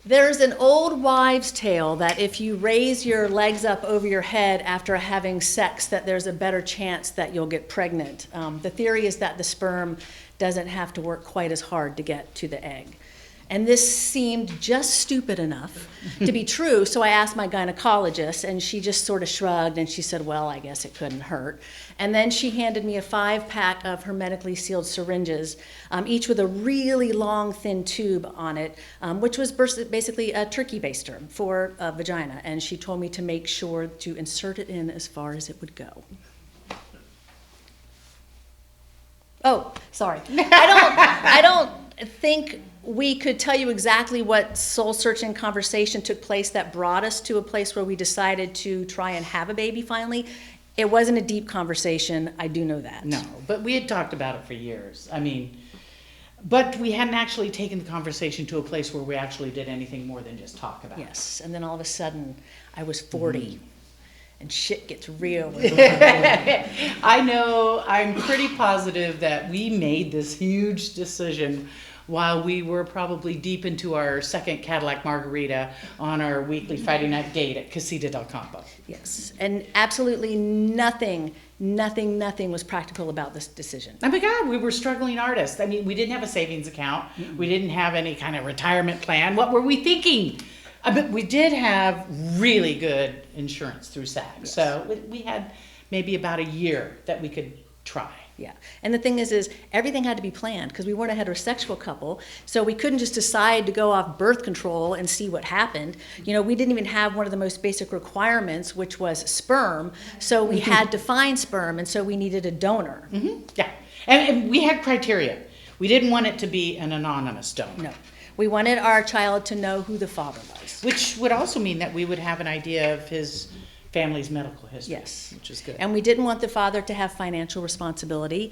There's an old wives' tale that if you raise your legs up over your head after having sex, that there's a better chance that you'll get pregnant. The theory is that the sperm doesn't have to work quite as hard to get to the egg. And this seemed just stupid enough to be true, so I asked my gynecologist, and she just sort of shrugged, and she said, well, I guess it couldn't hurt. And then she handed me a 5-pack of hermetically sealed syringes, each with a really long, thin tube on it, which was basically a turkey baster for a vagina. And she told me to make sure to insert it in as far as it would go. Oh, sorry. I don't think we could tell you exactly what soul-searching conversation took place that brought us to a place where we decided to try and have a baby finally. It wasn't a deep conversation, I do know that. No, but we had talked about it for years. I mean, but we hadn't actually taken the conversation to a place where we actually did anything more than just talk about it. Yes, and then all of a sudden, I was 40, and shit gets real. I know, I'm pretty positive that we made this huge decision while we were probably deep into our second Cadillac margarita on our weekly Friday night date at Casita del Campo. Yes, and absolutely nothing was practical about this decision. Oh my God, we were struggling artists. I mean, we didn't have a savings account. We didn't have any kind of retirement plan. What were we thinking? But we did have really good insurance through SAG. Yes. So we had maybe about a year that we could try. Yeah, and the thing is everything had to be planned because we weren't a heterosexual couple, so we couldn't just decide to go off birth control and see what happened. You know, we didn't even have one of the most basic requirements, which was sperm, so we had to find sperm, and so we needed a donor. Mm-hmm. Yeah, and we had criteria. We didn't want it to be an anonymous donor. No, we wanted our child to know who the father was. Which would also mean that we would have an idea of his family's medical history. Yes. Which is good. And we didn't want the father to have financial responsibility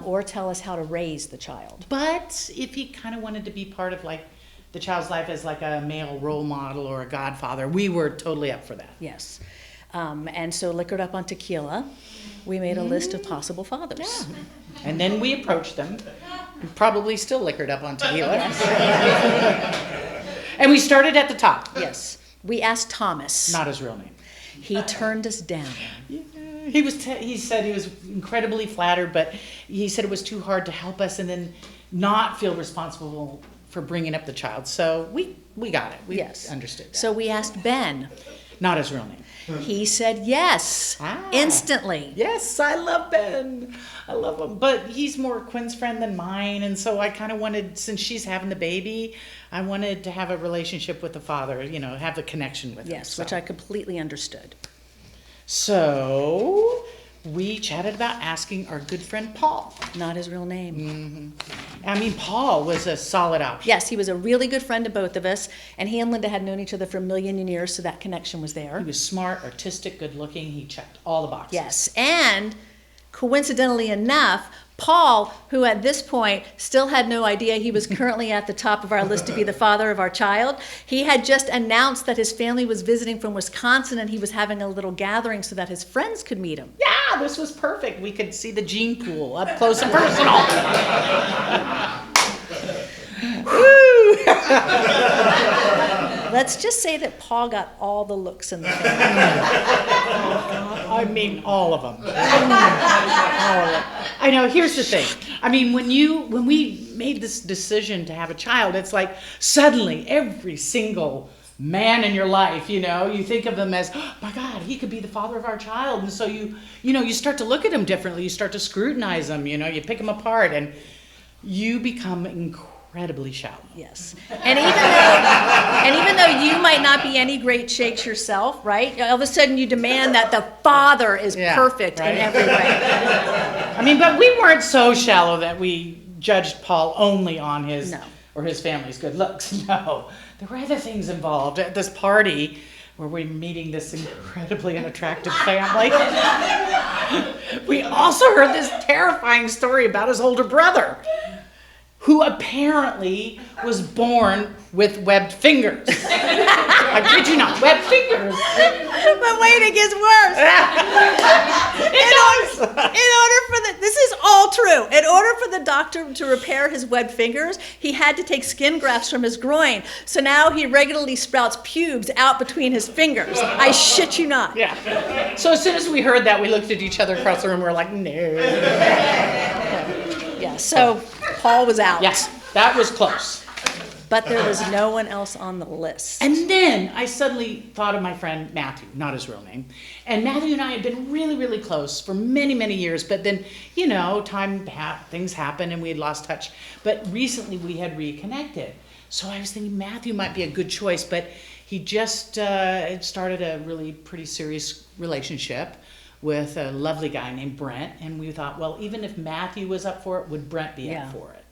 or tell us how to raise the child. But if he kind of wanted to be part of like the child's life as like a male role model or a godfather, we were totally up for that. Yes. And so liquored up on tequila, we made a list of possible fathers. Yeah. And then we approached them, probably still liquored up on tequila. And we started at the top. Yes. We asked Thomas. Not his real name. He turned us down. Yeah, he said he was incredibly flattered, but he said it was too hard to help us and then not feel responsible for bringing up the child. So we got it. We understood that. So we asked Ben. Not his real name. He said yes, instantly. Yes, I love Ben. I love him. But he's more Quinn's friend than mine, and so I kind of wanted, since she's having the baby, I wanted to have a relationship with the father, you know, have the connection with him. Yes, which I completely understood. So we chatted about asking our good friend Paul. Not his real name. Mm-hmm. I mean, Paul was a solid option. Yes, he was a really good friend to both of us, and he and Linda had known each other for a million years, so that connection was there. He was smart, artistic, good looking. He checked all the boxes. Yes, and coincidentally enough, Paul, who at this point still had no idea he was currently at the top of our list to be the father of our child, he had just announced that his family was visiting from Wisconsin and he was having a little gathering so that his friends could meet him. Yeah, this was perfect. We could see the gene pool up close and personal. Let's just say that Paul got all the looks in the family. I mean, all of them. I know, here's the thing. I mean, when we made this decision to have a child, it's like suddenly every single man in your life, you know, you think of them as, oh my God, he could be the father of our child. And so you start to look at him differently. You start to scrutinize him, you know, you pick him apart and you become incredibly shallow. Yes. And even though you might not be any great shakes yourself, right? All of a sudden you demand that the father is perfect in every way. I mean, but we weren't so shallow that we judged Paul only on his or his family's good looks. No. There were other things involved at this party where we're meeting this incredibly unattractive family. We also heard this terrifying story about his older brother, who apparently was born with webbed fingers. I kid you not, webbed fingers. But wait, it gets worse. This is all true. In order for the doctor to repair his webbed fingers, he had to take skin grafts from his groin. So now he regularly sprouts pubes out between his fingers. I shit you not. Yeah. So as soon as we heard that, we looked at each other across the room. We were like, no. Yeah. So Paul was out. Yes, that was close. But there was no one else on the list. And then I suddenly thought of my friend Matthew, not his real name. And Matthew and I had been really, really close for many, many years. But then, things happened and we had lost touch. But recently we had reconnected. So I was thinking Matthew might be a good choice. But he just started a really pretty serious relationship with a lovely guy named Brent. And we thought, well, even if Matthew was up for it, would Brent be up for it?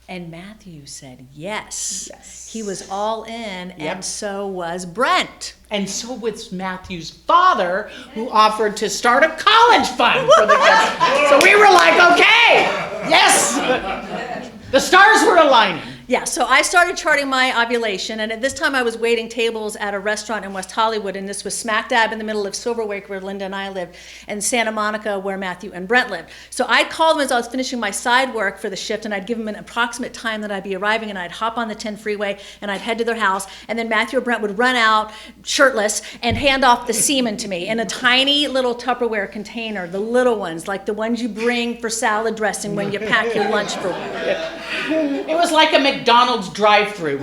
And Matthew said yes. Yes. He was all in, and so was Brent. And so was Matthew's father, who offered to start a college fund for the kids. So we were like, okay, yes. The stars were aligning. Yeah, so I started charting my ovulation, and at this time I was waiting tables at a restaurant in West Hollywood, and this was smack dab in the middle of Silver Lake, where Linda and I lived, and Santa Monica, where Matthew and Brent lived. So I'd call them as I was finishing my side work for the shift, and I'd give them an approximate time that I'd be arriving, and I'd hop on the 10 freeway, and I'd head to their house, and then Matthew or Brent would run out, shirtless, and hand off the semen to me in a tiny little Tupperware container, the little ones, like the ones you bring for salad dressing when you pack your lunch for It was like a McDonald's drive-through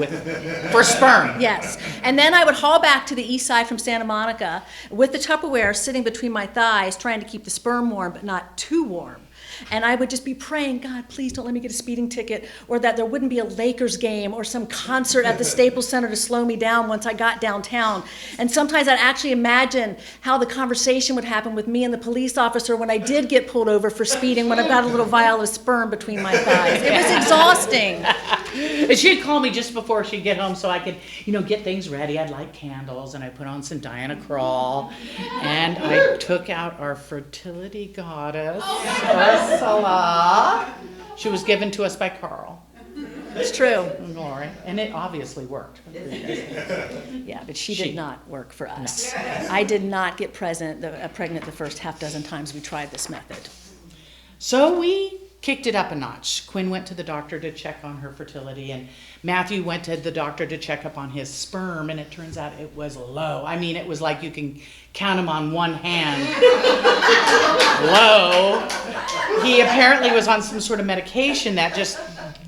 for sperm. Yes. And then I would haul back to the east side from Santa Monica with the Tupperware sitting between my thighs, trying to keep the sperm warm, but not too warm. And I would just be praying, God, please don't let me get a speeding ticket, or that there wouldn't be a Lakers game or some concert at the Staples Center to slow me down once I got downtown. And sometimes I'd actually imagine how the conversation would happen with me and the police officer when I did get pulled over for speeding, when I've got a little vial of sperm between my thighs. It was exhausting. And she'd call me just before she'd get home so I could, get things ready. I'd light candles, and I put on some Diana Krall, and I took out our fertility goddess, Ursula. She was given to us by Carl. It's true. Glory. And it obviously worked. Yeah, but she did not work for us. No. I did not get pregnant the first half dozen times we tried this method. So we kicked it up a notch. Quinn went to the doctor to check on her fertility, and Matthew went to the doctor to check up on his sperm, and it turns out it was low. I mean, it was like you can count them on one hand. Low. He apparently was on some sort of medication that just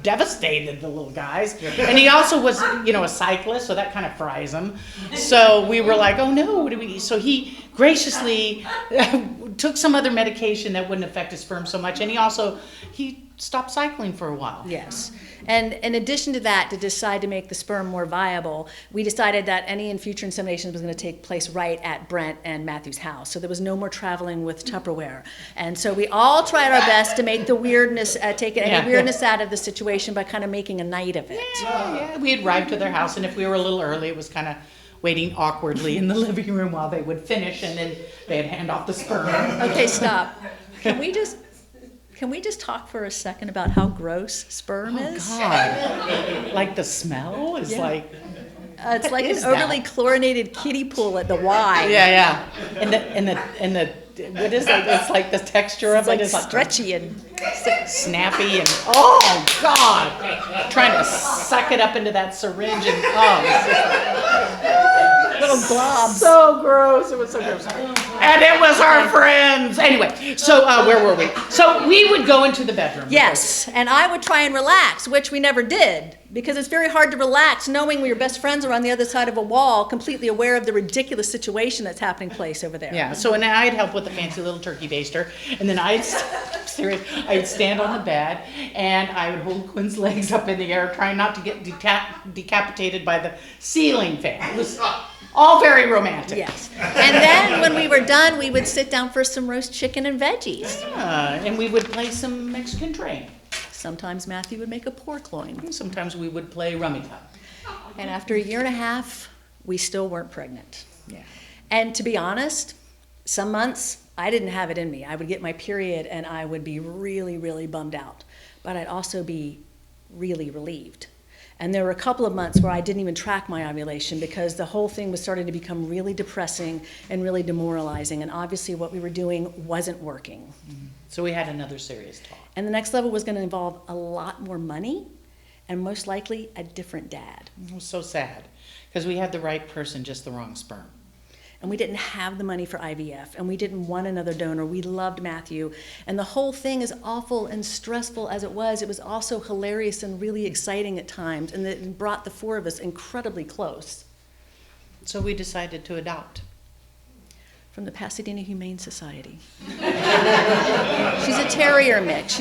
devastated the little guys. And he also was, a cyclist, so that kind of fries him. So we were like, oh no, what do we? So he graciously took some other medication that wouldn't affect his sperm so much, and he stopped cycling for a while. Yes. And in addition to that, to decide to make the sperm more viable, we decided that any and future insemination was going to take place right at Brent and Matthew's house. So there was no more traveling with Tupperware. And so we all tried our best to make the weirdness, take any weirdness out of the situation by kind of making a night of it. Yeah. We'd arrive to their house, and if we were a little early, it was kind of waiting awkwardly in the living room while they would finish, and then they'd hand off the sperm. Okay, stop. Can we just talk for a second about how gross sperm is? Oh, God. Like the smell is like... it's like an overly chlorinated kiddie pool at the Y. Yeah. And the what is it? It's like the texture of it is like stretchy and snappy and oh God, trying to suck it up into that syringe and little globs. So gross. It was so gross. And it was our friends. Anyway, so where were we? So we would go into the bedroom. Yes, and I would try and relax, which we never did, because it's very hard to relax knowing your best friends are on the other side of a wall, completely aware of the ridiculous situation that's happening place over there. Yeah, so and I'd help with the fancy little turkey baster, and then I'd stand on the bed, and I would hold Quinn's legs up in the air, trying not to get decapitated by the ceiling fan. It was all very romantic. Yes. And then when we were done, we would sit down for some roast chicken and veggies. And we would play some Mexican train. Sometimes Matthew would make a pork loin. Sometimes we would play rummy cup. And after a year and a half, we still weren't pregnant. Yeah. And to be honest, some months I didn't have it in me. I would get my period and I would be really, really bummed out. But I'd also be really relieved. And there were a couple of months where I didn't even track my ovulation because the whole thing was starting to become really depressing and really demoralizing. And obviously what we were doing wasn't working. So we had another serious talk. And the next level was going to involve a lot more money and most likely a different dad. It was so sad because we had the right person, just the wrong sperm. And we didn't have the money for IVF, and we didn't want another donor. We loved Matthew. And the whole thing, as awful and stressful as it was also hilarious and really exciting at times, and it brought the four of us incredibly close. So we decided to adopt. From the Pasadena Humane Society. She's a terrier mix.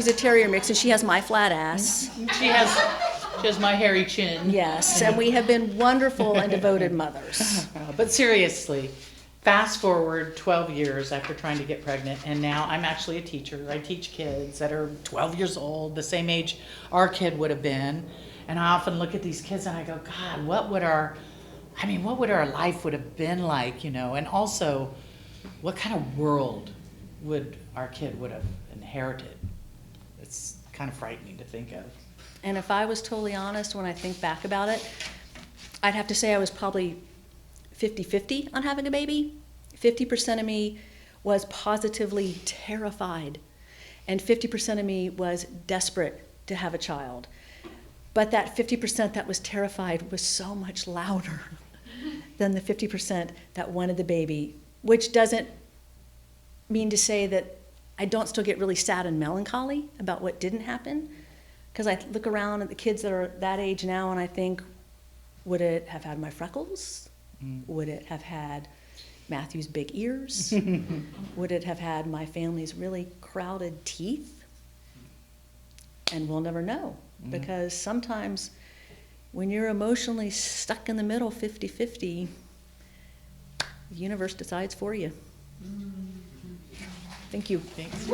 And she has my flat ass. She has my hairy chin. Yes, and we have been wonderful and devoted mothers. But seriously, fast forward 12 years after trying to get pregnant, and now I'm actually a teacher. I teach kids that are 12 years old, the same age our kid would have been. And I often look at these kids and I go, God, what would our life would have been like, and also what kind of world would our kid would have inherited? It's kind of frightening to think of. And if I was totally honest, when I think back about it, I'd have to say I was probably 50-50 on having a baby. 50% of me was positively terrified, and 50% of me was desperate to have a child. But that 50% that was terrified was so much louder than the 50% that wanted the baby, which doesn't mean to say that I don't still get really sad and melancholy about what didn't happen. Because I look around at the kids that are that age now and I think, would it have had my freckles? Would it have had Matthew's big ears? Would it have had my family's really crowded teeth? And we'll never know. Because sometimes when you're emotionally stuck in the middle 50-50, the universe decides for you. Thank you. Thanks.